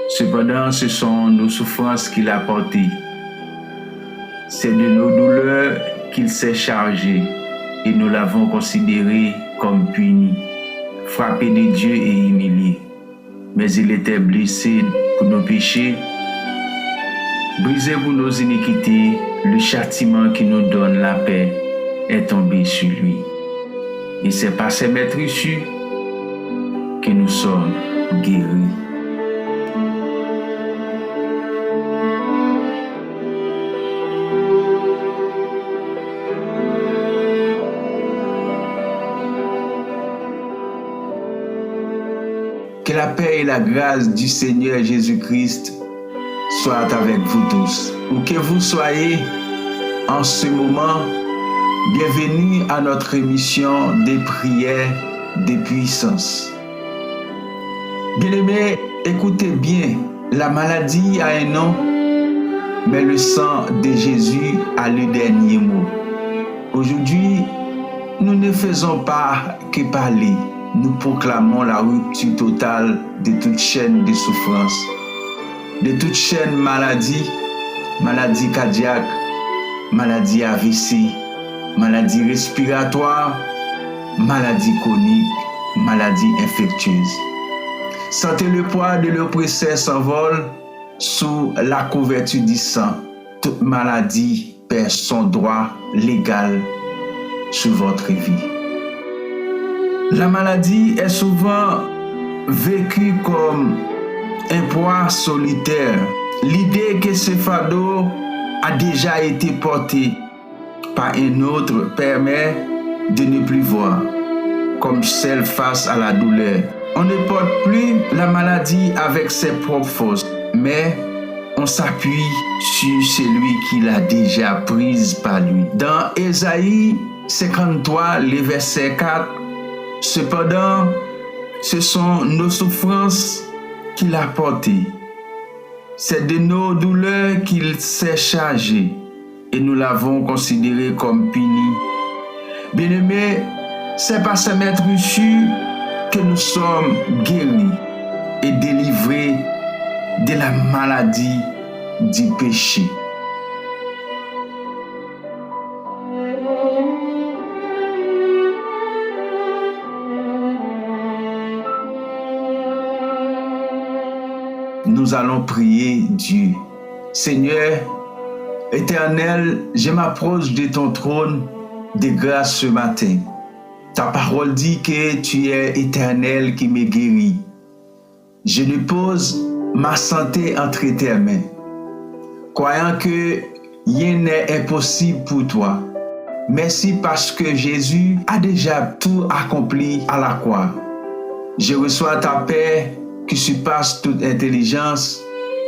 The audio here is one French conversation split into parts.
Cependant, ce sont nos souffrances qu'il a portées. C'est de nos douleurs qu'il s'est chargé et nous l'avons considéré comme puni, frappé de Dieu et humilié. Mais il était blessé pour nos péchés, brisé pour nos iniquités. Le châtiment qui nous donne la paix est tombé sur lui. Et c'est par ses meurtrissures que nous sommes guéris. Que la paix et la grâce du Seigneur Jésus-Christ soient avec vous tous. Où que vous soyez en ce moment, bienvenue à notre émission des prières de puissance. Bien-aimés, écoutez bien, la maladie a un nom, mais le sang de Jésus a le dernier mot. Aujourd'hui, nous ne faisons pas que parler. Nous proclamons la rupture totale de toute chaîne de souffrance, de toute chaîne maladie cardiaque, maladie AVC, maladie respiratoire, maladie chronique, maladie infectieuse. Sentez le poids de l'oppresseur s'envole sous la couverture du sang. Toute maladie perd son droit légal sur votre vie. La maladie est souvent vécue comme un poids solitaire. L'idée que ce fardeau a déjà été porté par un autre permet de ne plus voir comme seul face à la douleur. On ne porte plus la maladie avec ses propres forces, mais on s'appuie sur celui qui l'a déjà prise par lui. Dans Ésaïe 53, le verset 4, cependant, ce sont nos souffrances qu'il a portées. C'est de nos douleurs qu'il s'est chargé et nous l'avons considéré comme puni. Bien-aimés, c'est par sa meurtrissure que nous sommes guéris et délivrés de la maladie du péché. Nous allons prier Dieu. Seigneur, Éternel, je m'approche de ton trône de grâce ce matin. Ta parole dit que tu es Éternel qui me guérit. Je dépose ma santé entre tes mains, croyant que rien n'est impossible pour toi. Merci parce que Jésus a déjà tout accompli à la croix. Je reçois ta paix qui surpasse toute intelligence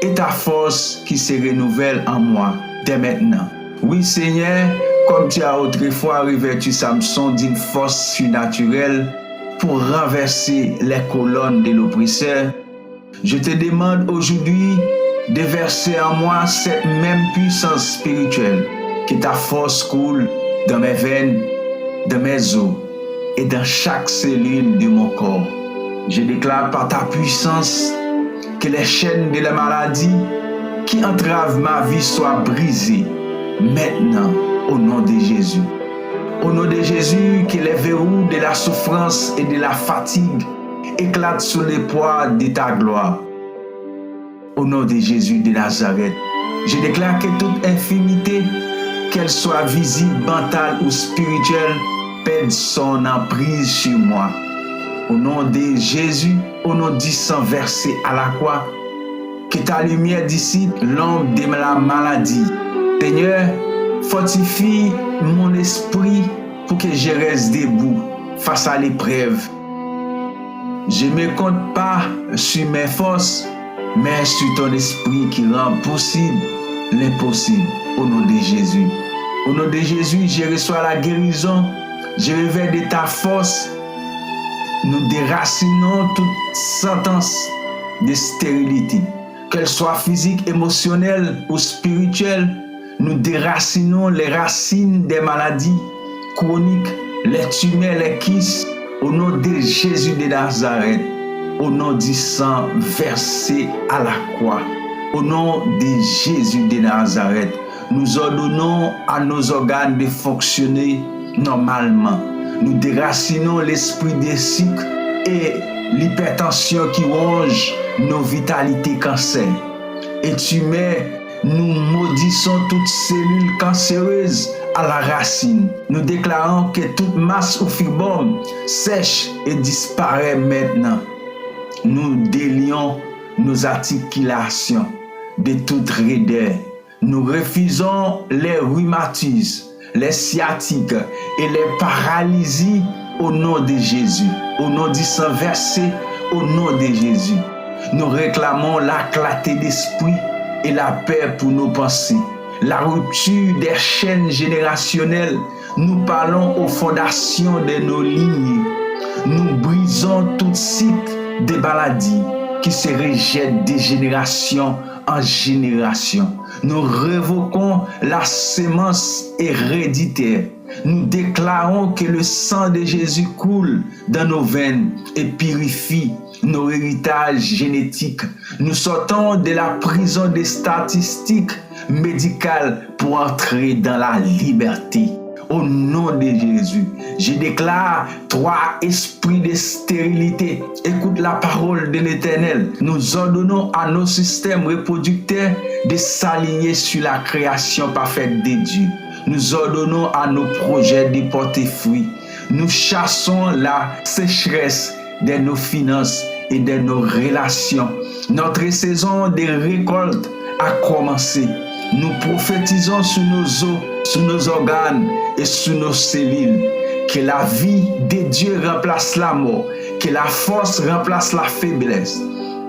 et ta force qui se renouvelle en moi dès maintenant. Oui Seigneur, comme tu as autrefois revêtu Samson d'une force surnaturelle pour renverser les colonnes de l'oppresseur, je te demande aujourd'hui de verser en moi cette même puissance spirituelle, que ta force coule dans mes veines, dans mes os et dans chaque cellule de mon corps. Je déclare par ta puissance que les chaînes de la maladie qui entravent ma vie soient brisées maintenant au nom de Jésus. Au nom de Jésus, que les verrous de la souffrance et de la fatigue éclatent sous le poids de ta gloire. Au nom de Jésus de Nazareth, je déclare que toute infirmité, qu'elle soit visible, mentale ou spirituelle, perde son emprise sur moi. Au nom de Jésus, au nom du sang versé à la croix, que ta lumière dissipe l'ombre de la maladie. Seigneur, fortifie mon esprit pour que je reste debout face à l'épreuve. Je ne me compte pas sur mes forces, mais sur ton esprit qui rend possible l'impossible. Au nom de Jésus. Au nom de Jésus, je reçois la guérison. Je revêts de ta force. Nous déracinons toute sentence de stérilité, qu'elle soit physique, émotionnelle ou spirituelle. Nous déracinons les racines des maladies chroniques, les tumeurs, les kystes, au nom de Jésus de Nazareth. au nom du sang versé à la croix. Au nom de Jésus de Nazareth, nous ordonnons à nos organes de fonctionner normalement. Nous déracinons l'esprit de sucre et l'hypertension qui ronge nos vitalités cancer. Et nous maudissons toutes cellules cancéreuses à la racine. Nous déclarons que toute masse ou fibrome sèche et disparaît maintenant. Nous délions nos articulations de toute raideur. Nous refusons les rhumatismes, les sciatiques et les paralysies au nom de Jésus. Au nom du sang versé, au nom de Jésus. Nous réclamons la clarté d'esprit et la paix pour nos pensées. La rupture des chaînes générationnelles. Nous parlons aux fondations de nos lignes. Nous brisons tout cycle de maladies qui se rejettent de génération en génération. Nous révoquons la sémence héréditaire. Nous déclarons que le sang de Jésus coule dans nos veines et purifie nos héritages génétiques. Nous sortons de la prison des statistiques médicales pour entrer dans la liberté. Au nom de Jésus, je déclare trois esprits de stérilité. Écoute la parole de l'Éternel. Nous ordonnons à nos systèmes reproducteurs de s'aligner sur la création parfaite de Dieu. Nous ordonnons à nos projets de porter fruit. Nous chassons la sécheresse de nos finances et de nos relations. Notre saison de récolte a commencé. Nous prophétisons sur nos os, sur nos organes et sur nos cellules. Que la vie de Dieu remplace la mort. Que la force remplace la faiblesse.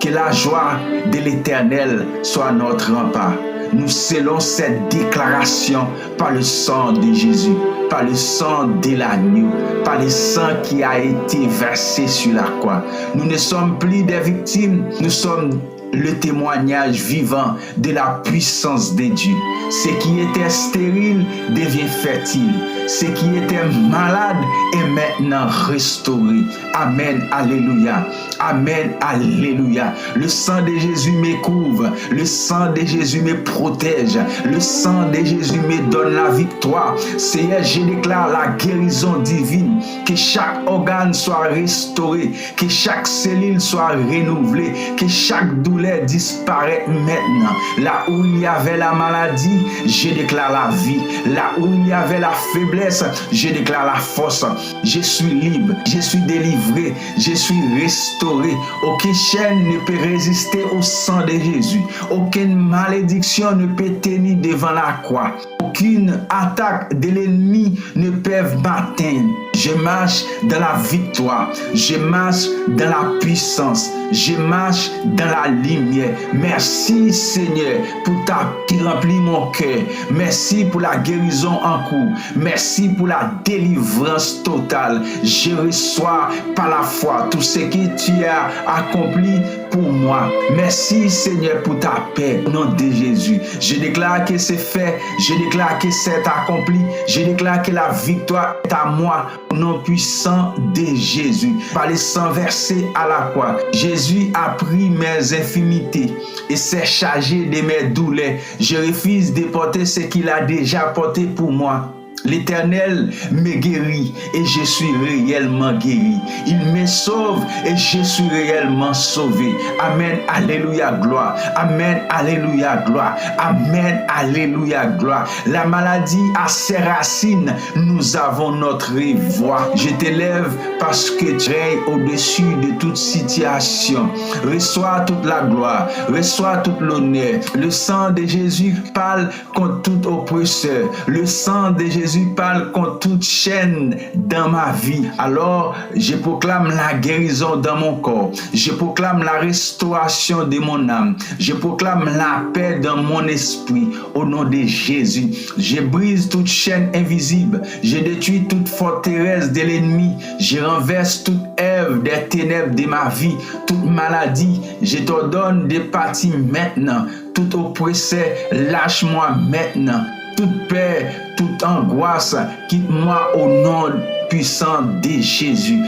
Que la joie de l'Éternel soit notre rempart. Nous scellons cette déclaration par le sang de Jésus, par le sang de l'agneau, par le sang qui a été versé sur la croix. Nous ne sommes plus des victimes, nous sommes le témoignage vivant de la puissance de Dieu. Ce qui était stérile devient fertile. Ce qui était malade est maintenant restauré. Amen, alléluia. Amen, alléluia. Le sang de Jésus me couvre. Le sang de Jésus me protège. Le sang de Jésus me donne la victoire. Seigneur, je déclare la guérison divine. Que chaque organe soit restauré. Que chaque cellule soit renouvelée. Que chaque douleur disparaisse maintenant. Là où il y avait la maladie, je déclare la vie. Là où il y avait la faiblesse, je déclare la force. Je suis libre, je suis délivré, je suis restauré. Aucune chaîne ne peut résister au sang de Jésus. Aucune malédiction ne peut tenir devant la croix. Aucune attaque de l'ennemi ne peut m'atteindre. Je marche dans la victoire. Je marche dans la puissance. Je marche dans la lumière. Merci Seigneur pour ta qui remplit mon cœur. Merci pour la guérison en cours. Merci pour la délivrance totale. Je reçois par la foi tout ce que tu as accompli pour moi. Merci Seigneur pour ta paix. Au nom de Jésus, je déclare que c'est fait. Je déclare que c'est accompli. Je déclare que la victoire est à moi. Au nom puissant de Jésus. Par le sang versé à la croix, Jésus a pris mes infimités et s'est chargé de mes douleurs. Je refuse de porter ce qu'il a déjà porté pour moi. L'Éternel me guérit et je suis réellement guéri. Il me sauve et je suis réellement sauvé. Amen, alléluia, gloire. Amen, alléluia, gloire. Amen, alléluia, gloire. La maladie a ses racines. Nous avons notre voix. Je t'élève parce que tu es au-dessus de toute situation. Reçois toute la gloire. Reçois tout l'honneur. Le sang de Jésus parle contre tout oppresseur. Le sang de Jésus parle contre toute chaîne dans ma vie. Alors, je proclame la guérison dans mon corps. Je proclame la restauration de mon âme. Je proclame la paix dans mon esprit. Au nom de Jésus, je brise toute chaîne invisible. Je détruis toute forteresse de l'ennemi. Je renverse toute œuvre des ténèbres de ma vie. Toute maladie, je t'ordonne de partir maintenant. Tout oppresseur, lâche-moi maintenant. Toute peur, toute angoisse, quitte-moi au nom puissant de Jésus.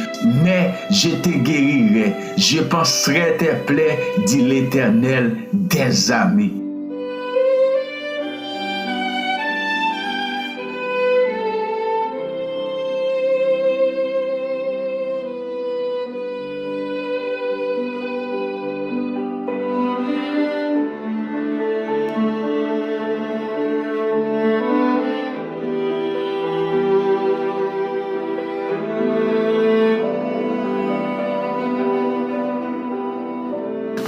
Mais je te guérirai, je panserai tes plaies, dit l'Éternel des armées.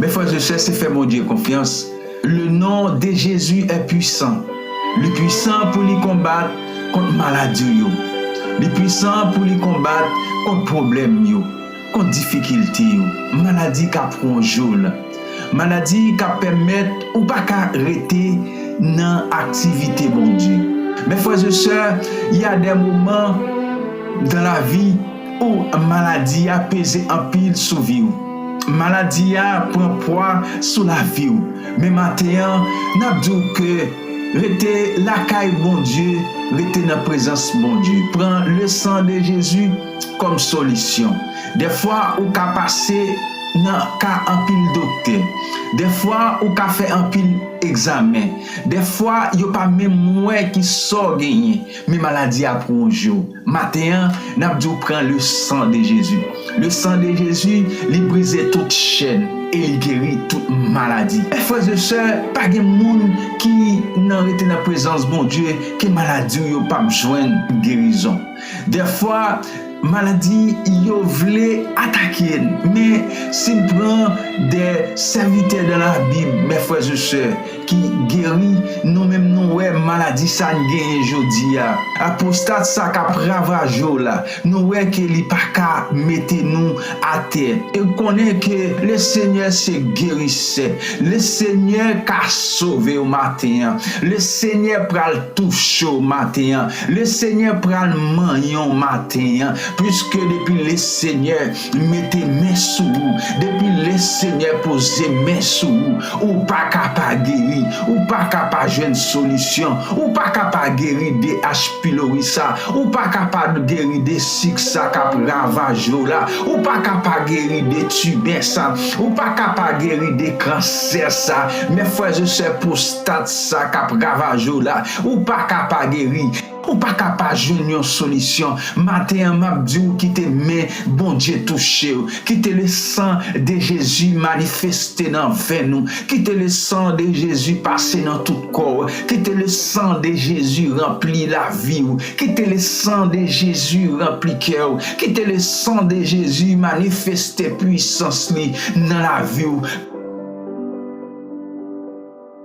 Mes frères et sœurs, c'est faire mon Dieu confiance. Le nom de Jésus est puissant. Le puissant pour lui combattre contre maladie, le puissant pour lui combattre contre problème, contre difficulté, maladie qui prend jour, maladie qui permet ou pas arrêter dans l'activité, bon Dieu. Mes frères et sœurs, il y a des moments dans la vie où maladie a pesé en pile sur vie. Maladie a prend poids sur la vie. Mais maintenant, n'a dit que rester la caille bon Dieu, rester dans la présence bon Dieu. Prends le sang de Jésus comme solution. Des fois, on peut passer dans cas en pile docteur. Des fois, on peut faire un pile examen. Des fois, il n'y a pas même moi qui sort gagné. Mais maladie a pour un jour. Matin, n'a dit prend le sang de Jésus. Le sang de Jésus, il brise toute chaîne et il guérit toute maladie. Et frères et sœurs, pas de monde qui n'a été dans la présence de bon Dieu, que maladie n'a pas besoin de guérison. Des fois, maladie, il voulait attaquer. Mais si on prend des serviteurs de la Bible, mes frères et sœurs, qui guérit nous-mêmes, nous, maladie, ça ne gagne aujourd'hui. Apostate, ça qui ravage là. Nous, ouais, que li pas qu'à mettre nous à terre. Et on connaît que le Seigneur c'est guérisseur. Le Seigneur qui a sauvé au matin. Le Seigneur prend le toucher au matin. Le Seigneur prend le manion au matin. Puisque depuis le Seigneur mettez main sur vous, depuis le Seigneur posez main sur vous, ou pas capable guérir, ou pas capable jouer une solution, ou pas capable guérir des H. pylori ça, ou pas capable guérir des cycles ça cap ravage là, ou pas capable guérir des tubercules ça, ou pas capable guérir des cancers ça, mes frères et sœurs prostate ça cap ravage là, ou pas capable guérir. Ou pas capable de jouer une solution. Matin, m'a dit qui te met bon Dieu touché, qui te le sang de Jésus manifesté dans nous, qui te le sang de Jésus passé dans tout corps, qui te le sang de Jésus rempli la vie, qui te le sang de Jésus rempli cœur, qui te le sang de Jésus manifesté puissance dans la vie.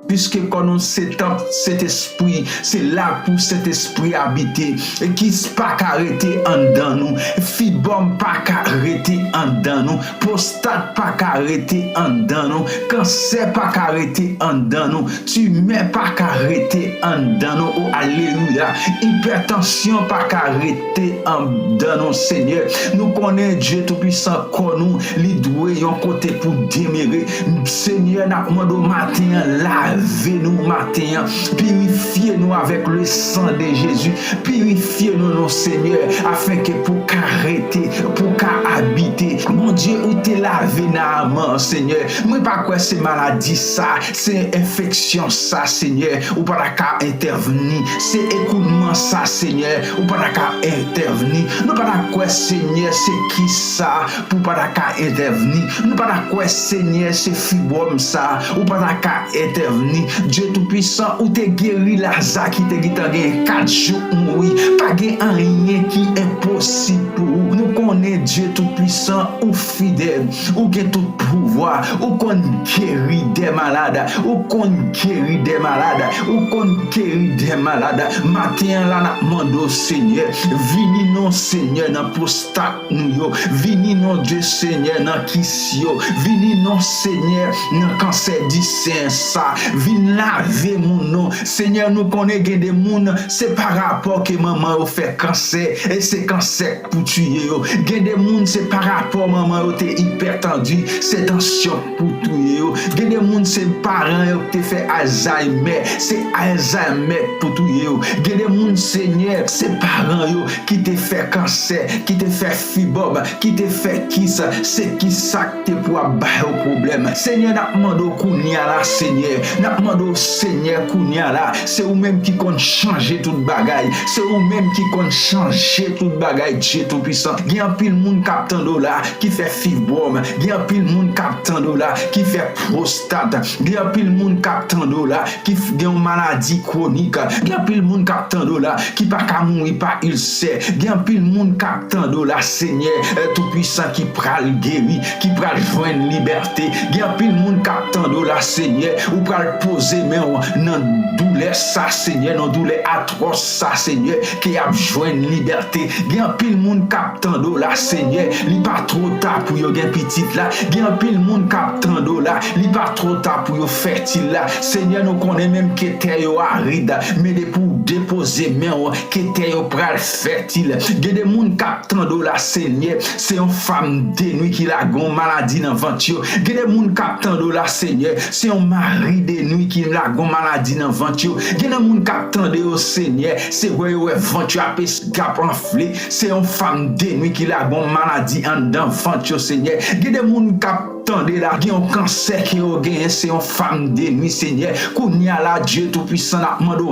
Puisque quand on s'étend cet esprit, c'est là pour cet esprit habiter et qui ne pas arrêter en dedans nous, fibrom pas arrêter en dedans nous, prostate pas arrêter en dedans nous, cancer pas arrêter en dedans nous, tumeur pas arrêter en dedans nous, oh alléluia, hypertension pas arrêter en dedans nous, Seigneur. Nous connaissons Dieu tout-puissant qu'on nous, li doué yon côté pour démérer. Seigneur, n'a demandé au matin là lavez-nous matin, purifiez-nous avec le sang de Jésus, purifiez-nous, nos Seigneur, afin que pour arrêter, pour habiter, mon Dieu, où t'es lavé dans Seigneur, moi pas quoi c'est maladie ça, c'est infection ça, Seigneur, ou pas qu'à intervenir, c'est écoulement ça, Seigneur, ou pas qu'à intervenir, nous pas quoi Seigneur, c'est qui ça, pour pas qu'à intervenir, nous pas quoi Seigneur, c'est fibrome ça, ou pas qu'à intervenir. Dieu tout-puissant, ou te guéri Lazare qui te guéri 4 jours mourir, pas rien qui est impossible pour vous. Nous connaissons Dieu tout-puissant ou fidèle, ou qui tout pouvoir, ou qu'on guérit des malades, ou qu'on guérit des malades, ou qu'on guérit des malades. Matin là, n'a demandé au Seigneur, vini non Seigneur dans prostate nous, vini non Dieu Seigneur dans kissio, vini non Seigneur dans cancer du sein ça. Vin laver mon nom. Seigneur, nous connaissons des moun, c'est par rapport que maman a fait cancer, et c'est cancer pour tuer. Gen des moun, c'est par rapport maman a été hypertendu, c'est tension pour tuer. Gen Gen de moun se parents yo te fait Alzheimer, c'est Alzheimer pour tout yo. Gen de moun Seigneur, c'est parents yo qui te fait cancer, qui te fait fibrome, qui te fait qui ça, c'est qui ça te pour bailler au problème. Seigneur, n'a demandé kounya la Seigneur, n'a demandé Seigneur kounya la, c'est ou même qui compte changer toute bagaille, c'est ou même qui compte changer toute bagaille, Dieu tout puissant. Gen un pile moun captant là qui fait fibrome, gen un pile moun captant là qui fait prostate, gen un pile moun captant là qui gen une maladie chronique, gen un pile moun captant là qui pas ka mourir pas ulcère, gen un pile moun captant là Seigneur tout puissant qui pral guéri, qui pral joindre liberté, gen un pile moun captant là Seigneur ou pral poser main dans douleur ça Seigneur, dans douleur atroce ça Seigneur qui a joindre liberté, gen un pile moun captant là Seigneur, li pas trop tard pour yo gen petite là, gen un pile moun captant là, li pas trop tard pour yo fertile là. Seigneur, nous connaissons même que terre yo aride, mais de pour déposer main que terre yo pral fertile. Gen des moun captant là Seigneur, c'est une femme de nuit qui la gon maladie dans ventre yo. Gen des moun captant là Seigneur, c'est un mari de nuit qui la gon maladie dans ventre yo. Gen des moun captant au Seigneur, c'est ouais ventre a cap enflé, c'est une femme de nuit qui la gon maladie en dans ventre yo Seigneur. Gen des moun captant là qui ont cancer qui ont gagné, c'est une femme de nuit Seigneur. Kounya la Dieu tout puissant n'a demandé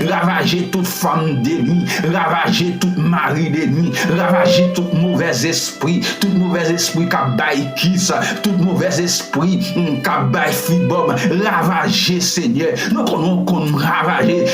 ravager toute femme de nuit, ravager toute mari de nuit, ravager tout mauvais esprit qui baille qui ça, tout mauvais esprit qui baille fibrome, ravager Seigneur. Nous connaissons qu'on ravager,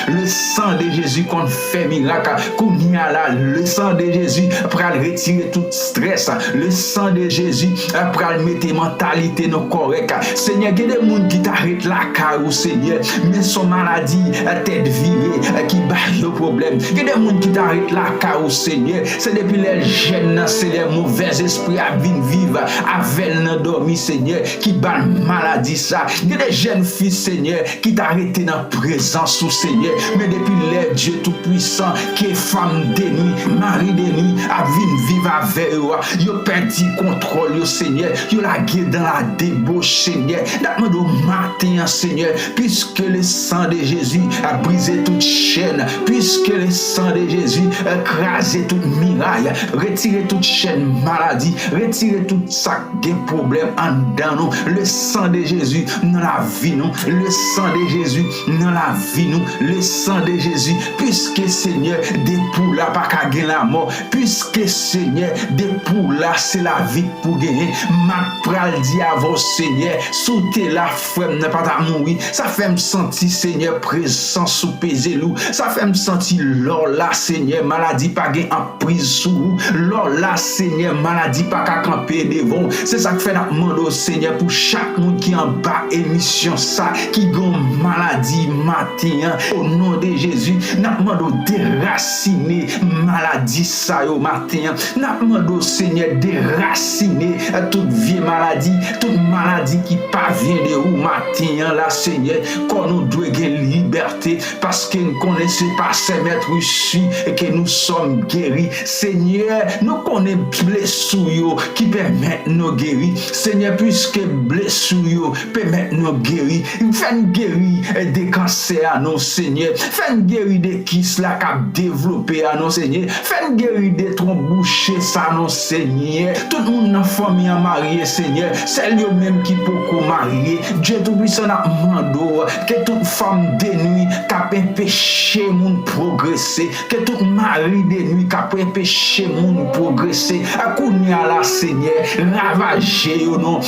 le sang de Jésus qu'on fait miracle. Kounya la le sang de Jésus pour retirer tout stress, le sang de Jésus pour mettre mentalité non correcte. Seigneur, il y a des gens qui t'arrêtent la carou Seigneur, mais son maladie tête virée qui baille le problème. Il y a des gens qui t'arrêtent la carou Seigneur, c'est depuis les jeunes, c'est les mauvais esprits à vivre avec le dormi Seigneur qui bat maladie ça. Il y a des jeunes filles Seigneur qui t'arrêtent dans la présence au Seigneur, mais depuis les Dieu tout puissant qui est femme de nuit, mari de nuit à vivre avec eux, ils ont perdu contrôle Seigneur, ils ont la guerre dans la débauche Seigneur. Demande au matin Seigneur, puisque le sang de Jésus a brisé toute chaîne, puisque le sang de Jésus a écrasé toute miraille, retiré toute chaîne maladie, retiré tout ça des problèmes en dedans nous, le sang de Jésus dans la vie nous, le sang de Jésus dans la vie nous, le sang de Jésus, puisque Seigneur des poules là pas qu'à gagner la mort, puisque Seigneur des poules là c'est la vie pour gagner. Ma pral dit à vos Seigneur, sauter la frère n'a pas à mourir, ça fait me sentir Seigneur présence sous pesé loup, ça fait me sentir l'or là Seigneur maladie pas gain en prise sous l'or là Seigneur maladie pas qu'à camper devant. C'est ça que fait la demande au Seigneur pour chaque monde qui en bas émission ça qui gon maladie matin au nom de Jésus, n'a demande au déraciner maladie ça au matin, n'a demande au Seigneur déraciner toute vieille maladie, toute maladie qui parvient de où matin là Seigneur, qu'on nous doit gagner liberté parce que nous connaissons pas ces maîtres reçus et que nous sommes guéris. Seigneur, nous connaissons blessures qui permettent nous guérir. Seigneur, puisque blessures permettent nous guérir, fais-nous guérir des cancers à nous Seigneur, fais-nous guérir des kisses là qui a développé à nous Seigneur, fais-nous guérir des trompes bouchées ça nous Seigneur. Tout le monde dans la famille a marié Seigneur, c'est lui-même qui peut marier. Dieu tout-puissant a demandé que toute femme de nuit qui a empêché moun progresser, que tout mari de nuit qui a empêché moun progresser, à kounya la Seigneur, ravager au nom,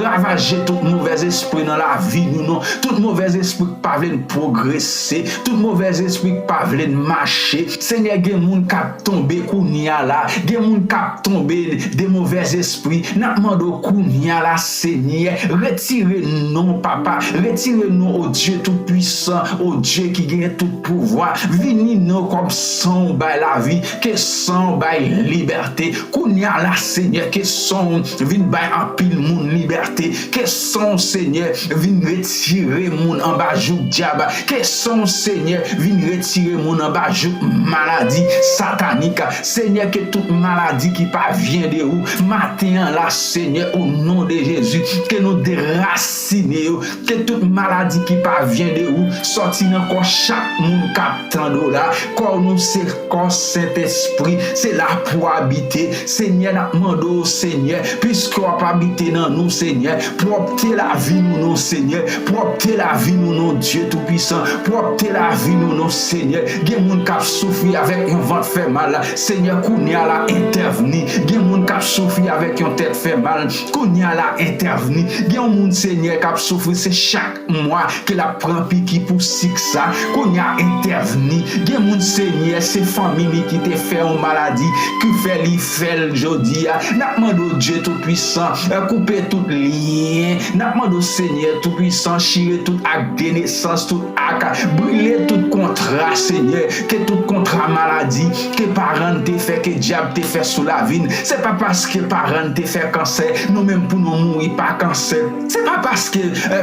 ravager tout mauvais esprit dans la vie nous non, tout mauvais esprit qui pas veut progresser, tout mauvais esprit qui pas veut marcher. Seigneur, gen moun qui a tombé kounya la, gen moun qui a tombé des mauvais esprits, n'a demandé kounya la Seigneur, retirez-nous papa, retirez-nous au Dieu tout puissant, au Dieu qui gagne tout pouvoir, venez-nous comme sang by la vie, que sang by liberté, kounya la Seigneur, que sang vin by en pile moun liberté, que sang Seigneur vin retirer moun en bas joug diable, que sang Seigneur vin retirer moun en bas joug maladie satanique, Seigneur que toute maladie maladie qui parvient de où, matin là, Seigneur, au nom de Jésus, que nous déracinions, que toute maladie qui parvient de où, sorti encore chaque monde captant de là, quand nous c'est corps Saint-Esprit, c'est là pour habiter, Seigneur, nous demandons, Seigneur, puisque on pas habiter dans nous, Seigneur, pour opter la vie, nous, non, Seigneur, pour opter la vie, nous, non, Dieu Tout-Puissant, pour opter la vie, nous, non, Seigneur, il y a des gens qui souffrent avec un ventre fait mal, Seigneur, qu'on y a là intervenu, il y a des gens qui souffrent avec une tête fait mal, qu'on y a là intervenu, il y a des gens, Seigneur, qui souffrent, c'est chaque mois que la prend piqui pour six ça, qu'on y a intervenu, il y a des gens, Seigneur, c'est famille qui te fait une maladie, qui fait l'ifel jodi, n'a demandé Dieu Tout-Puissant, couper tout lien, n'a demandé Seigneur Tout-Puissant, chirer tout acte de naissance, tout acte, brûler tout contrat, Seigneur, que tout contrat maladie, que parents te fait, que diable te fait sous la vie, c'est pas parce que parents te fait cancer, nous-mêmes pour nous mourir pas cancer, c'est pas parce que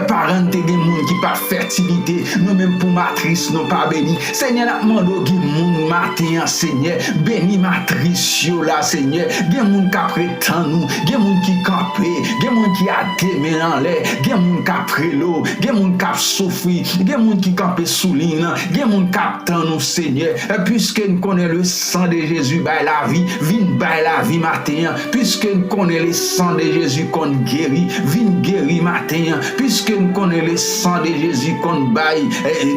parents te des monde qui pas fertilité, nous-mêmes pour matrice nous pas béni, Seigneur, n'a demandé qui monde matin, Seigneur, béni matrice yo là, Seigneur, gen moun ka prétend nous, gen moun qui campé, gen moun qui a démé en l'air, gen moun ka prélo, gen moun ka souffri, gen moun qui campé sous ligne, gen moun ka tant nous, Seigneur, puisque nous connaissons le sang de Jésus by la vie, vin by la vie matin, puisque nous connaissons le sang de Jésus qu'on guérit, vin guéri matin, puisque nous connaissons le sang de Jésus qu'on baille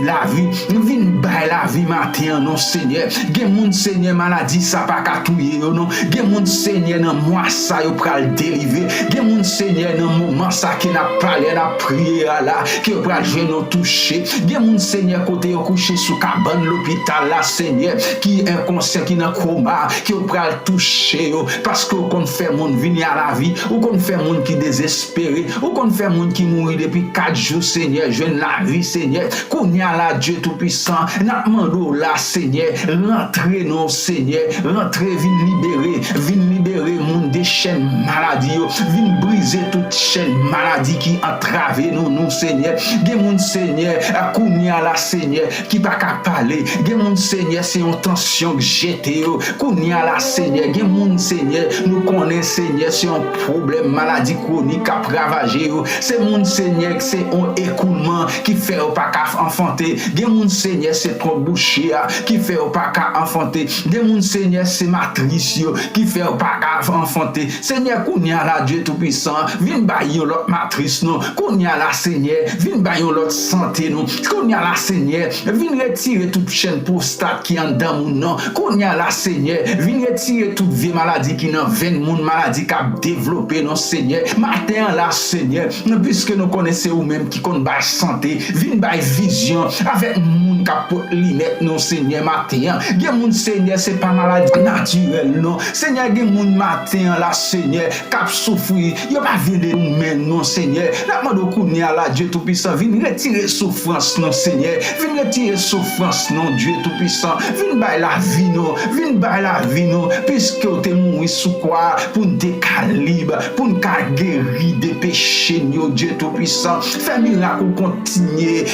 la vie, vin by la vie matin, non, Seigneur, gen moun, Seigneur, maladie ça pas ka touyer non, gen moun, Seigneur, dans moi ça yo pral délivrer, gen moun, Seigneur, dans moment ça qui n'a parlé n'a prié là, qui pral jouer nous toucher, gen moun, Seigneur, côté yo couché sous cabane l'hôpital là, Seigneur, qui inconscient, qui dans coma, qui pral toucher yo, parce que qu'on fait monde venir à la vie, ou qu'on fait monde qui désespéré, ou qu'on fait monde qui mourit depuis 4 jours, Seigneur, jeune la vie, Seigneur, qu'on y a là Dieu Tout-Puissant, n'a demandé là, Seigneur, rentrez non, Seigneur, rentrez, vin libérer monde des chaînes maladie, vin briser toute chaîne maladie qui entrave nous, Seigneur, gen moun, Seigneur, kounya la, Seigneur, qui pas qu'à parler, gen moun, Seigneur, c'est une tension que j'étais, kounya la, Seigneur, gen moun, Seigneur, nous connaissons, Seigneur, c'est un problème maladie chronique à ravager, c'est moun, Seigneur, c'est un écoulement qui fait pas qu'à enfanter, gen moun, Seigneur, c'est trop bouché qui fait pas qu'à enfanter, gen moun, Seigneur, c'est matrice qui fait pas qu'à enfanter, Seigneur, kounya la, Dieu Tout-Puissant, vin bayon l'autre matrice non, kounya la, Seigneur, vin bayon l'autre santé non, kounya la, Seigneur, vin retirer toute chaîne prostate qui en dans moun non, kounya la, Seigneur, vin retirer toute vie maladie qui dans 20 moun maladie qui a développé non, Seigneur, matin là, Seigneur, puisque nous connaissons ou même qui connaît ba santé, vin bay vision avec moun qui porte limite non, Seigneur, matin, gen moun, Seigneur, c'est pas maladie naturelle non, Seigneur, gen moun matin là, Seigneur, cap souffrir, yo pas venir nous même non, Seigneur, la mando kounya la, Dieu Tout-Puissant, vin retirer souffrance non, Seigneur, vin retirer souffrance non, Dieu Tout-Puissant, vin bay la vie non, puisque te mouri sous quoi pour nous décalibre, pour nous guérir des péchés nous, Dieu Tout-Puissant, fais miracle continuer,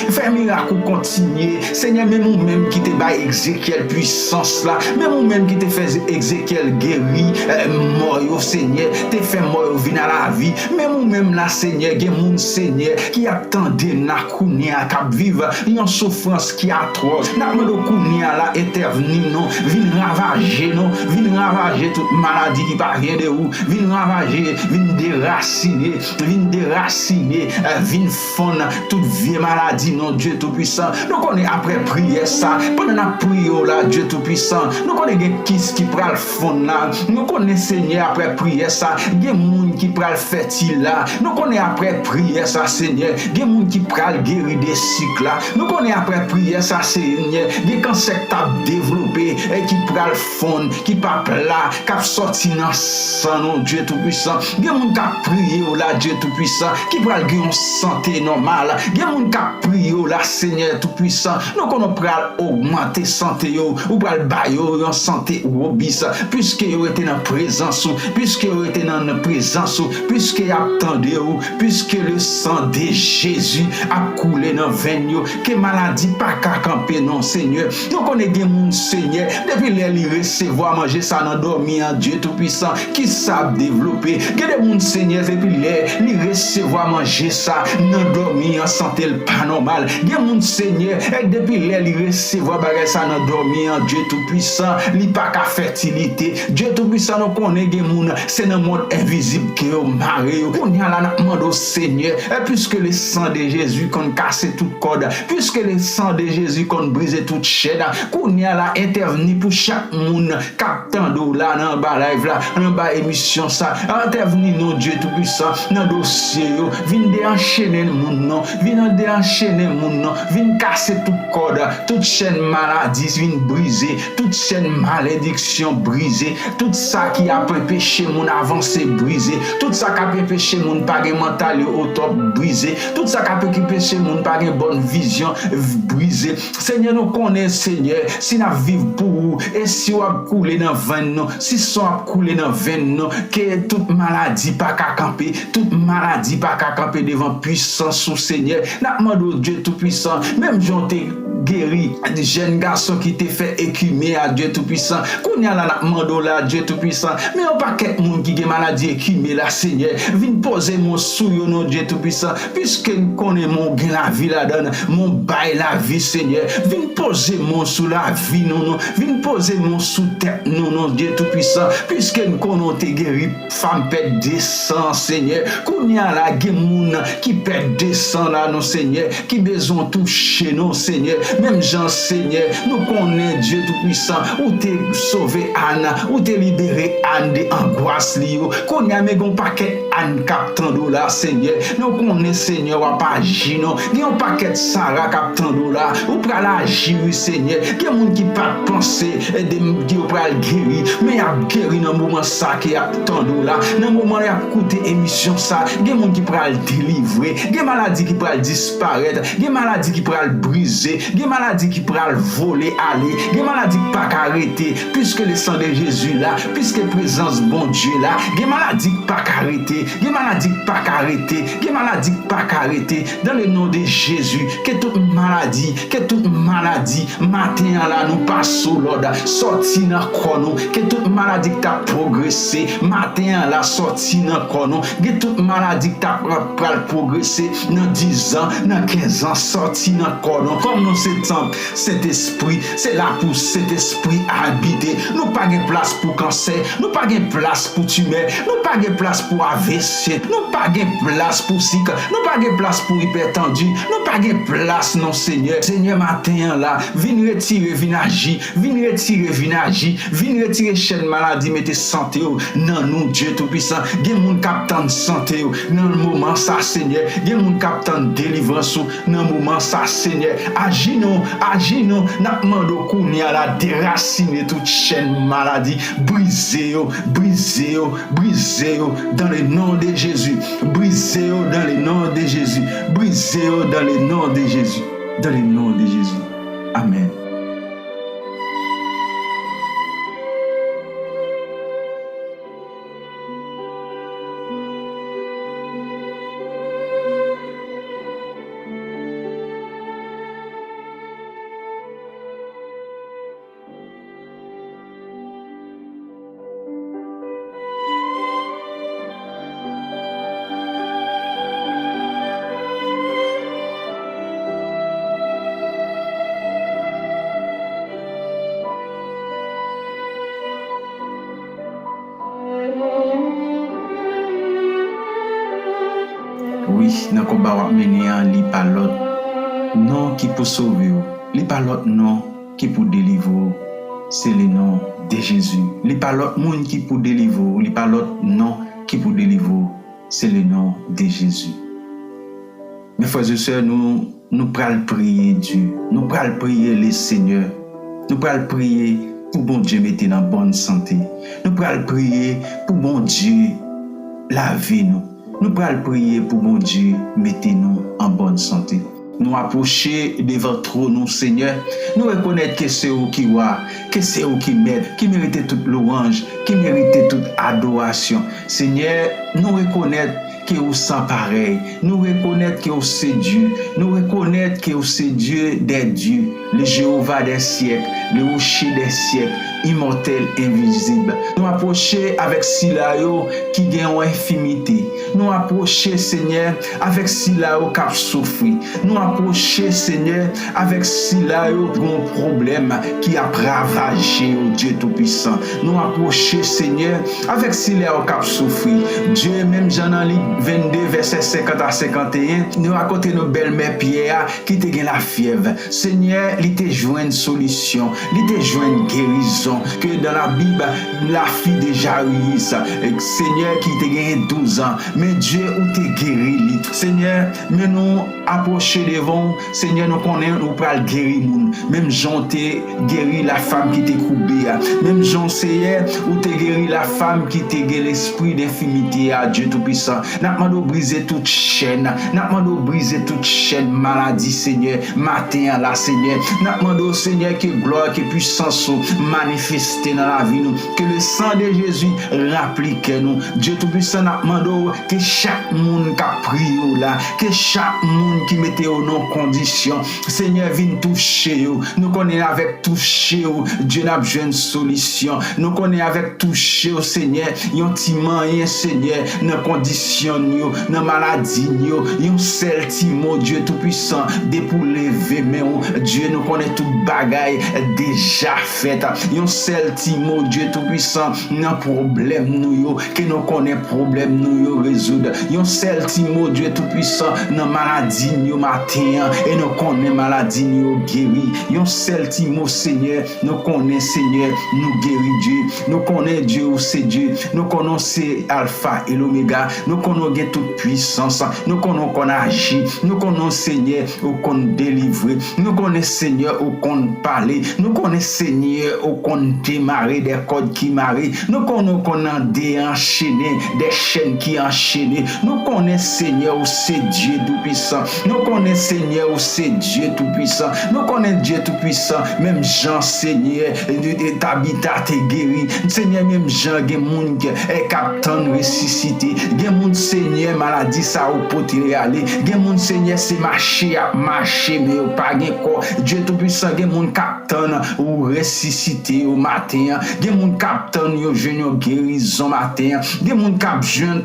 Seigneur, même ou même qui te baille Ézéchiel puissance là, même ou même qui te fait Ézéchiel guéri mort, Seigneur, te fait mort venir à la vie, même ou même là, Seigneur, gen moun, Seigneur, qui attendait na kounia k'ap vivre une souffrance qui atroce, n'a mando kounia la éternel non, vin ravager toute maladie qui parvient de où, vin ravager, vin déraciner, vin fondre toute vieille maladie non, Dieu Tout-Puissant, nous connaissons après prière ça, pendant la prière là, Dieu Tout-Puissant, nous connaissons qui pral fondre là, nous connaissons, Seigneur, après prière ça, gen moun qui pral fertile là, nous connaissons après prière ça, Seigneur, gen moun qui pral guérir des cycles là, nous connaissons après prière ça, Seigneur, gen cancer t'a développé et qui pral fondre, qui pas là, qui sorti dans sang non, Dieu Tout-Puissant, gen moun qui prié là, Dieu Tout-Puissant, qui pral gagner santé normale, gen moun qui prié là, Seigneur Tout-Puissant, nous connaissons pral augmenter santé yo, ou pral bayo en santé robis, puisque yo était dans présence, puisque yo était dans présence, puisque y a attendu ou, puisque le sang de Jésus a coulé dans veine yo, que maladie pas qu'à camper non Seigneur. Nous connaissons des moun Seigneur, depuis les recevoir manger ça dans dormir en Dieu tout puissant qui savent développer. Que des moun Seigneur depuis les recevoir manger ça dans dormir en santé pas normal. Des moun Seigneur et depuis les recevoir bagay ça dans dormir en Dieu tout puissant, li pas qu'à fertilité. Dieu tout puissant nous connaît des moun c'est dans monde invisible que yo maré yo. On y a là demande au Seigneur et puisque le sang de Jésus qu'on casse toute corde, puisque le sang de Jésus qu'on brise toute chaîne, qu'on y a là intervenir pour chaque monde captant d'eau là dans bas live là, dans bas émission ça, intervenir non Dieu tout puissant dans dossier yo, vinn déenchaîner le monde non, vinn déenchaîner le monde non, vinn casser toute corde, toute chaîne maladie vinn briser, toute chaîne malédiction briser, tout ça qui a péché mon avancé brisé, tout ça qui a péché mon pas mental au top brisé, tout ça qui a péché mon pas bonne vision brisé. Seigneur nous connaît Seigneur, si nous vivons pour vous et si on a coulé dans veine nous, si son a coulé dans veine nous, que toute maladie pas qu'à camper, toute maladie pas qu'à camper devant puissance sous Seigneur. N'a demandé Dieu tout puissant, même j'en t'ai guéri des jeunes garçons qui t'ont fait écumer à Dieu tout puissant. Qu'on y a là demandé là Dieu tout puissant, mais on pas quelqu'un monde qui a maladie écumée là Seigneur, viens poser mon sou yo non Dieu tout puissant, puisque nous connaît mon gain la vie là donne, mon bail la vie Seigneur, viens poser mon sous la vie non, viens poser mon sous tête non Dieu tout puissant, puisque nous connaissons te guéri femme perd des sang Seigneur, qu'on y a là gen moun qui perd des sang là non Seigneur, qui besoin toucher non Seigneur, même Jean Seigneur, nous connaissons Dieu tout puissant, ou t'es sauvé Anne, ou t'es libéré Anne de angoisse liyo, qu'on y a mais gon paquet Anne captant $, Seigneur, nous connaissons Seigneur ou pas agir non, il y a un paquet Sarah captant $, ou pral agir Seigneur, il y a moun qui pas penser et de dire pral guéri, mais a guéri dans moment ça qui a tant $, dans moment y a écouter émission ça, il y a moun qui pral délivrer, il y a maladie qui pral disparaître, il y a maladie qui pral briser, il y a maladie qui pral voler aller, il y a maladie qui pas arrêter puisque le sang de Jésus là, puisque présence bon Dieu là, il y a maladie qui pas arrêter, il y a maladie qui pas arrêter, il y a maladie qui pas arrêter dans le nom de Jésus, que toute maladie matin là nous passons l'ordre sorti dans corps nous, que toute maladie qui t'a progressé matin là sorti dans corps nous, que toute maladie qui t'a progressé dans 10 ans, dans 15 ans sorti dans corps nous, comme nous c'est temps cet esprit, c'est là pour cet esprit habiter, nous pas de place pour cancer, nous pas de place pour tumeur, nous pas de place pour AVC, nous pas de place pour sick, nous pas de place pour hypertendu, nous pas de place non Seigneur. Seigneur matin là, viens retirer, viens agir, viens retirer chaîne maladie, mettez santé dans nous Dieu tout puissant. Gen moun captant santé dans le moment ça Seigneur, gen moun captant délivrance dans le moment ça Seigneur. Agis nous, n'a mando kounya la déraciner toute chaîne maladie, brisez dans le nom de Jésus, brisez dans le nom de Jésus, brisez dans le nom de Jésus, dans le nom de Jésus. Amen. Oui, dans le combat wap mené li pa l'autre non qui pour sauver, li pa l'autre non qui pour délivrer, c'est le nom de Jésus. Li pa l'autre moun qui pour délivrer, li pa l'autre non qui pour délivrer, c'est le nom de Jésus. Mes frères et sœurs, nous pral prier Dieu, nous pral prier le Seigneur, nous pral prier pour bon Dieu mettre dans bonne santé, nous pral prier pour bon Dieu la vie nous. Nous allons prier pour bon Dieu, mettez-nous en bonne santé. nous approcher devant trône, Seigneur. Nous reconnaître que c'est vous qui voit, que c'est vous qui m'aide, qui mérite toute louange, qui mérite toute adoration. Seigneur, nous reconnaître que vous sans pareil. Nous reconnaître que vous c'est Dieu. Nous reconnaître que vous c'est Dieu des dieux, le Jéhovah des siècles, le rocher des siècles, immortel, invisible. Nous approcher avec Silayo qui gagne en infimité. Nous approcher, Seigneur, avec Silayo qui a souffert. Nous approcher, Seigneur, avec Silayo qui a un problème qui a ravagé au Dieu Tout-Puissant. Nous approcher, Seigneur, avec Silayo qui a souffert. Dieu, même Jean en Luc 22, verset 50 à 51, nous raconter nos belles-mères Pierre qui te gagne la fièvre. Seigneur, il te joint une solution, il te joint une guérison. Que dans la Bible, la fille de Jairus, Seigneur, qui te gagne 12 ans, mais Dieu ou te guéri. Seigneur, mais nous approcher devant, Seigneur, nous connaissons, nous pral guérir moun. Même Jean te guéri la femme qui te coupé. Même Jean Seigneur, ou te guéri la femme qui te guéri l'esprit d'infimité à Dieu Tout-Puissant. N'a demandé briser toute chaîne, n'a demandé briser toute chaîne maladie, Seigneur, matin là, Seigneur. N'a demandé, Seigneur, que gloire, que puissance manifester dans la vie nous, que le sang de Jésus rapplique nous. Dieu Tout-Puissant n'a demandé que chaque monde qui a prié là, que chaque monde qui mettait au nos conditions, Seigneur, vienne toucher nous connaissons avec toucher Dieu n'a besoin de solution. Nous connaissons avec toucher Seigneur, yon ti moyen, Seigneur, dans conditions dans maladie yon seul ti mot Dieu Tout-Puissant de pour lever mais Dieu nous connaît tout bagaille déjà fait. Yon seul ti mot Dieu Tout-Puissant dans problème nous que nous connaît problème nous résoudre. Yon seul ti mot Dieu Tout-Puissant dans maladie nous matin et nous connaît maladie nous guéri. Yon seul ti mot Seigneur, nous connaît Seigneur, nous guéri Dieu. Nous connaît Dieu ou c'est Dieu. Nous connaissons c'est alpha et l'oméga. Nous connaissons toute puissance. Nous connaissons qu'on agit. Nous connaissons Seigneur ou qu'on délivre. Nous connaissons Seigneur ou qu'on parle. Nous connaissons Seigneur ou qu'on démarre des cordes qui marrent. Nous connaissons qu'on a déenchaîné des chaînes qui enchaînent. Nous connaissons Seigneur ou c'est Dieu Tout-Puissant. Nous connaissons Seigneur ou c'est Dieu Tout-Puissant. Nous connaissons Dieu Tout-Puissant. Même Jean Seigneur, t'habitat t'es guéri. Seigneur, même Jean, il y a des gens qui sont ressuscité. Il y a des gens Seigneur, maladie ça ou poter aller. Il y a des gens Seigneur, c'est marcher à marcher mais au pas gain corps. Dieu Tout-Puissant, il y a des gens captain ou ressuscité au matin. Il y a des gens captain yo jeune guérison matin. Il y a des gens cap jeune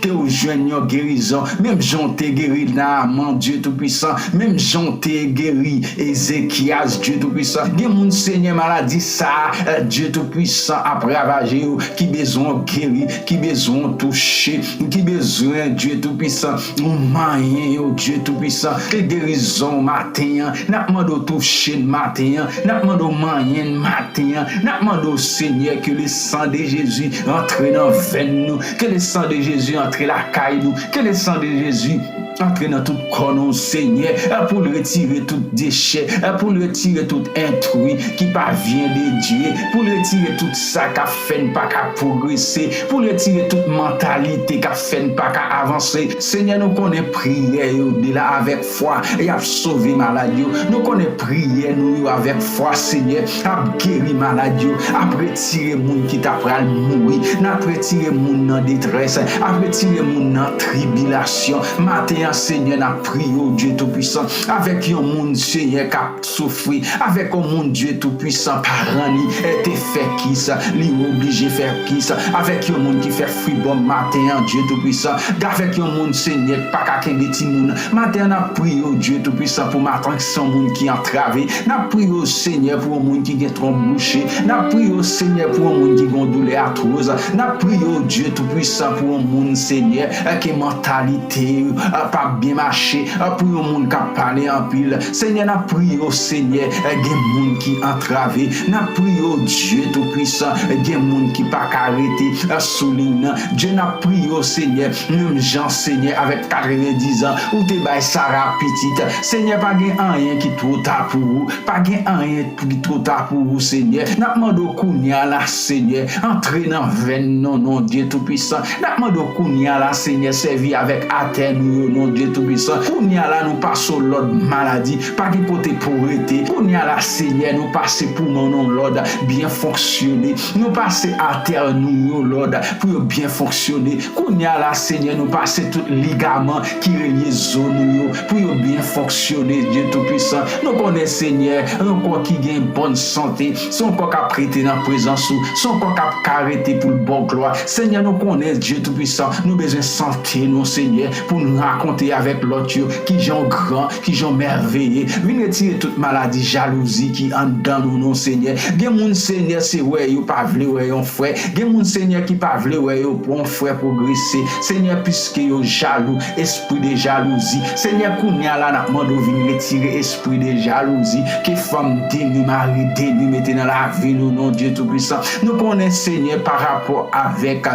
que au jeune guérison. Même Jean t'es guéri là, mon Dieu Tout-Puissant. Même Jean t'es guéri Ézéchias, Dieu Tout-Puissant. Il y a des gens Seigneur, maladie ça Dieu Tout-Puissant après ravager qui besoin guéri, qui besoin toucher, qui besoin Dieu Tout-Puissant, moyen Dieu Tout-Puissant, que guérison matin, n'a demandé toucher matin, n'a demandé moyen matin, n'a demandé Seigneur que le sang de Jésus entre dans veine nous, que le sang de Jésus entre la caille nous, que le sang de Jésus entre dans tout corps, Seigneur, pour retirer tout déchet, pour retirer tout intrus qui parvient de Dieu, pour retirer tout ça qui fait pas qu'à progresser, pour retirer toute mentalité qui fait pas qu'à avancer. Seigneur, nous connaissons prière de là avec foi et à sauver maladie. Nous connaissons prière nous avec foi, Seigneur, à guérir maladie, à retirer monde qui t'a pral mourir, à retirer monde dans détresse, à retirer monde dans tribulation. Matin Seigneur, n'a prié au Dieu Tout-Puissant avec un monde Seigneur qui a souffert, avec un monde Dieu Tout-Puissant parent li te fait qui ça, li obligé faire qui ça, avec un monde qui fait fribon matin Dieu Tout-Puissant, avec un monde Seigneur pas qu'à kembe ti moun. Matin n'a prié au Dieu Tout-Puissant pour matin son monde qui entravé, n'a prié au Seigneur pour un monde qui est trop bouché, n'a prié au Seigneur pour un monde qui a douleur atroce, n'a prié au Dieu Tout-Puissant pour un monde Seigneur qui mentalité pas bien marché, pour un monde qui a parlé en pile. Seigneur, n'a prié au Seigneur, il y a des gens qui entravé, n'a prié au Dieu Tout-Puissant, il y a des gens qui pas arrêté souligne. Dieu n'a prié au Seigneur, même Jean, Seigneur, avec 90 ans, ou te bail Sarah petite. Seigneur, pas rien qui trop tard pour vous, pas rien qui trop tard pour vous, Seigneur. N'a demandé Kounia là, Seigneur, entrer dans veine, non, Dieu Tout-Puissant. N'a demandé Kounia là, Seigneur, servi avec atteint, non, Dieu Tout-Puissant. Kounia là, nous passons l'autre maladie, pas qui porter pauvreté. Kounia là, Seigneur, nous passons pour non, l'ordre bien fonctionner. Nous passons à terre, nous, l'ordre, pour bien fonctionner. Kounia là, Seigneur, nous passons tout ligament qui relie zone, pour bien fonctionner, Dieu Tout-Puissant. Nous connaissons, Seigneur, un corps qui a une bonne santé, son corps qui a prêté dans la présence, son corps qui a arrêté pour le bon gloire. Seigneur, nous connaissons, Dieu Tout-Puissant, nous besoin de santé, nous, Seigneur, pour nous raconter avec l'autre qui sont grand, qui sont merveilleux. Venez retirer toute maladie, jalousie qui en dans nous, non, Seigneur. Gen moun, Seigneur, c'est ouais, yo pas vle ouais, yon frère. Gen moun, Seigneur, qui pas vle ouais, yo pour un frère progresser. Seigneur, puisque yo jaloux, esprit de jalousie. Seigneur, kounya la n'a mando vin retirer esprit de jalousie. Que femme dénue, mari dénue, mettez dans la vie, nous, non, Dieu Tout-Puissant. Nous connaissons, Seigneur, par rapport avec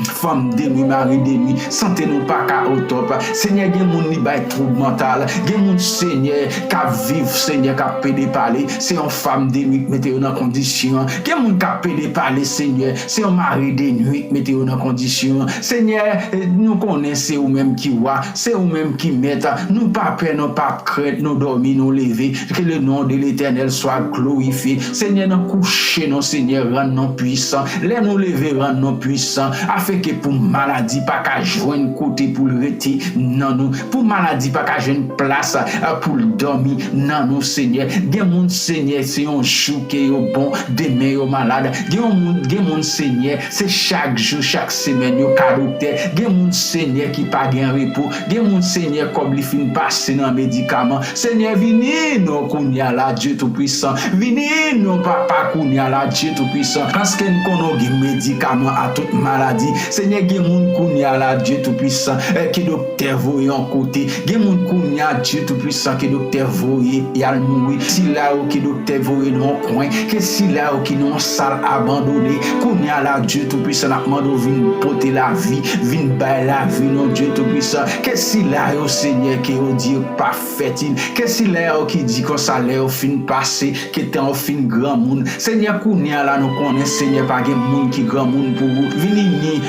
femme dénue, mari dénue. Santé nous pas qu'à au top. Seigneur, gen moun li bay trouble mental. Gen moun, Seigneur, qu'à vivre, Seigneur, qu'à pédé parler. C'est une femme dénue, mettez dans condition. Gen moun qu'à pédé parler, Seigneur. C'est un mari dénue, mettez dans condition. Seigneur, nous connaissons ou même qui voit, c'est ou même qui met. Nous pas peur, nous pas crainte, nous dormir, nous lever. Que le nom de l'Éternel soit glorifié. Seigneur, nous coucher, nous, Seigneur, rendre-nous puissants. Les nous lever, rendre-nous puissants. Afin que pour maladie, pas qu'à joindre côté pour le retirer, non, nous. Pour maladie, pas qu'à joindre place pour le dormir, non, nous, Seigneur. Gen moun, Seigneur, c'est un jour qui est bon, demain, au malade. Gen moun, Seigneur, c'est chaque jour, chaque semaine, yo ka docteur. Gen moun, Seigneur, qui pas gen repos. Gen moun, Seigneur, comme li fin passer dans médicament. Seigneur, vini, non, kounya la, Dieu Tout-Puissant. Vini, non, papa, kounya la, Dieu Tout-Puissant. Parce que nous connaissons gen médicament à toute maladie. Seigneur, gen moun, kounya la, Dieu Tout-Puissant, qui docteur voye en côté. Gen moun, kounya, Dieu Tout-Puissant, qui docteur voye, yal mourir. Si là où qui docteur voye dans un coin, que si là où qui non salle abandonné, kounya la, Dieu Tout-Puissant, n'a mando vin porter la vie, vin bay la vie, non, Dieu Tout-Puissant. Que si là où Seigneur, qui au Dieu parfait, que si là où qui dit qu'on ça là au fin passé, qui était en fin grand monde. Seigneur, kounya la, nous connaissons, Seigneur, pas gen monde qui grand monde pour vous. Vini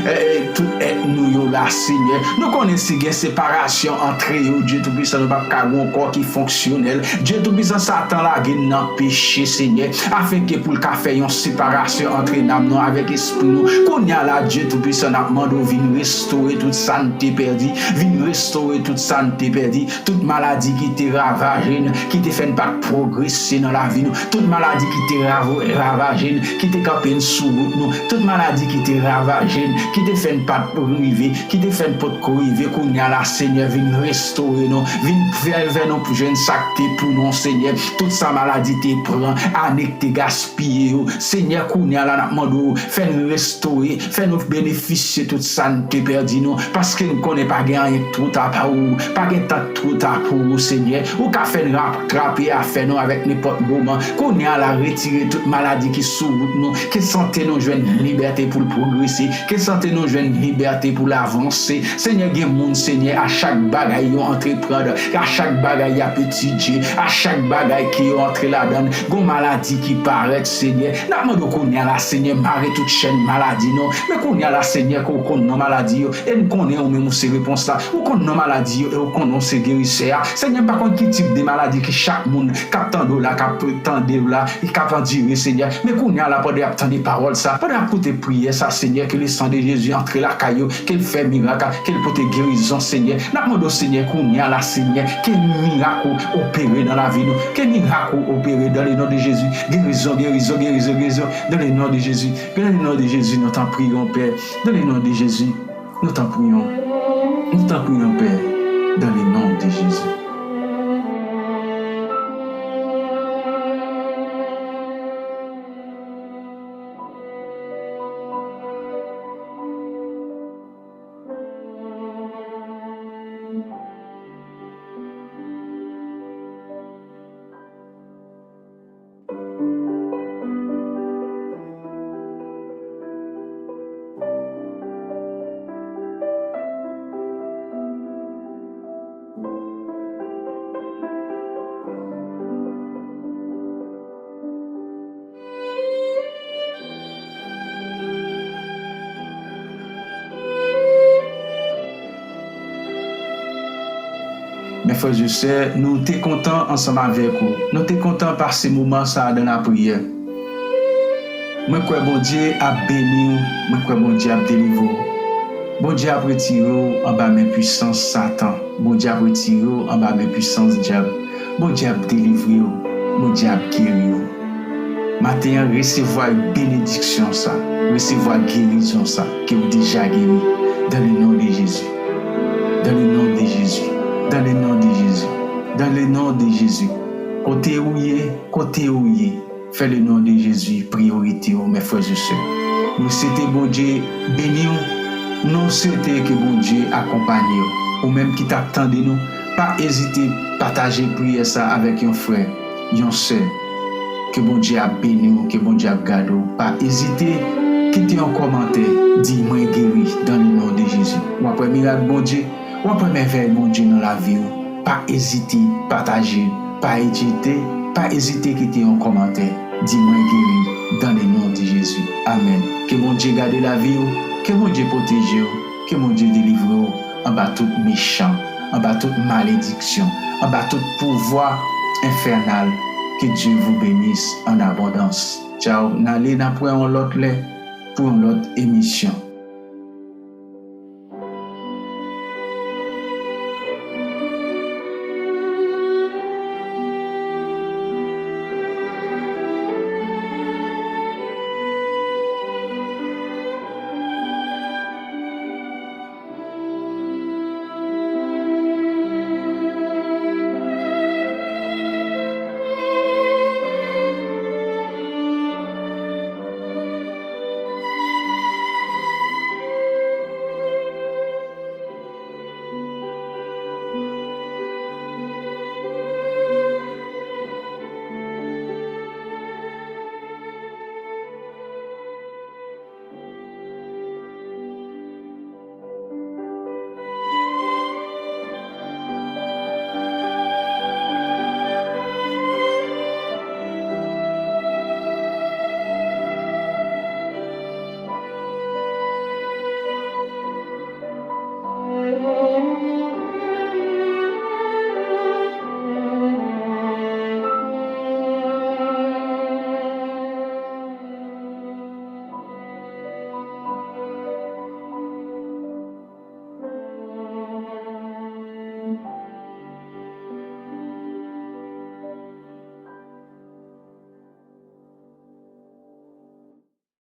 tout être nous yo là, Seigneur. Nous connaissons gen séparation entre eux, Dieu Tout-Puissant, nous pas un corps qui fonctionnel. Dieu Tout-Puissant, Satan la gen nan péché, Seigneur, afin que pour le faire une séparation entre nous avec esprit nous. Kounya la, Dieu Tout-Puissant, n'a demandé vin restaurer toute santé perdue, vin restaurer toute santé perdue, toute maladie qui te ravagé, qui te fait pas progresser dans la vie nous, toute maladie qui te ravagé, qui te campé sous route nous, toute maladie qui te ravagé, qui te fait pas arriver, qui te fait pas arriver. Kounya la, Seigneur, vin restaurer nous, vin vers nous pour jeune sacté pour nous, Seigneur. Toute sa maladie te prend, année te gaspiller, Seigneur, kounya la, n'a demandé fait nous restaurer, fait nous bénéficier toute santé perdue nous, parce que nous connaissons pas gagner tout à pas ou pas gagner tout à pour Seigneur, ou qu'a fait rattraper à faire nous avec n'importe moment. Kounya la, retirer toute maladie qui sous nous, que santé nous joindre liberté pour progresser, que santé nous joindre liberté pour l'avancer. Seigneur, gen moun, Seigneur, à chaque bagaille yo entreprendre, à chaque bagaille à petit Dieu, à chaque bagaille qui yo entre là-dedans, gon maladie qui paraît, Seigneur. N'a mando kounya la, Seigneur, marre toute chaîne maladie non, mais kounya la, Seigneur, qu'on connaît maladie yo, et nous connaissons même ces réponses là, ou connaît maladie yo, et ou connaît ces guérisseurs. Seigneur, par contre, qui type de maladie que chaque monde captant là, captant là, il capable dire, Seigneur, mais kounya la, pas d'attendre des paroles ça, pas d'écouter prière ça, Seigneur, que le sang de Jésus entre la caillou, qu'il fait miracle, qu'il peut guérison, Seigneur. N'a demandé au Seigneur kounya la, Seigneur, que miracle opéré dans la vie nous, que miracle opéré dans le nom de Jésus. Guérison, guérison, guérison, guérison, dans le nom de Jésus. Dans le nom de Jésus, nous t'en prions, Père. Dans le nom de Jésus, nous t'en prions. Nous t'en prions, Père. Dans le nom de Jésus. Mes frères et sœurs, nous sommes contents ensemble avec vous. Nous sommes contents par ces moments ça dans la prière. Moi, crois bon Dieu a béni, moi, crois bon Dieu a délivré. Bon Dieu a retiré en bas mes puissances Satan. Bon Dieu a retiré en bas mes puissances diable. Bon Dieu a délivré. Bon Dieu a guéri. Maintenant, recevoir bénédiction ça, recevoir guérison ça, que vous déjà guéri. Dans le nom de Jésus. Dans le nom de Jésus. Dans le nom de Jésus. Dans le nom de Jésus. Côté ouillé. Fais le nom de Jésus priorité, mes frères et sœurs. Nous souhaitons bon Dieu béni. Nous souhaitons que bon Dieu accompagne ou même qui t'attend de nous. Pas hésiter à partager prière ça avec un frère, une sœur. Que bon Dieu a béni, que bon Dieu a gardé. Pas hésiter à quitter un commentaire. Dis-moi guéri dans le nom de Jésus. Ou après miracle bon Dieu. Ou après merveille bon Dieu dans la vie. Pas hésiter à partager. Pas hésiter à quitter un commentaire. Dis-moi guéri dans le nom de Jésus. Amen. Que bon Dieu garde la vie. Que mon Dieu protège, que mon Dieu délivre en bas tout méchant, en bas toute malédiction, en bas tout pouvoir infernal. Que Dieu vous bénisse en abondance. Ciao, n'allez pas pour une autre émission.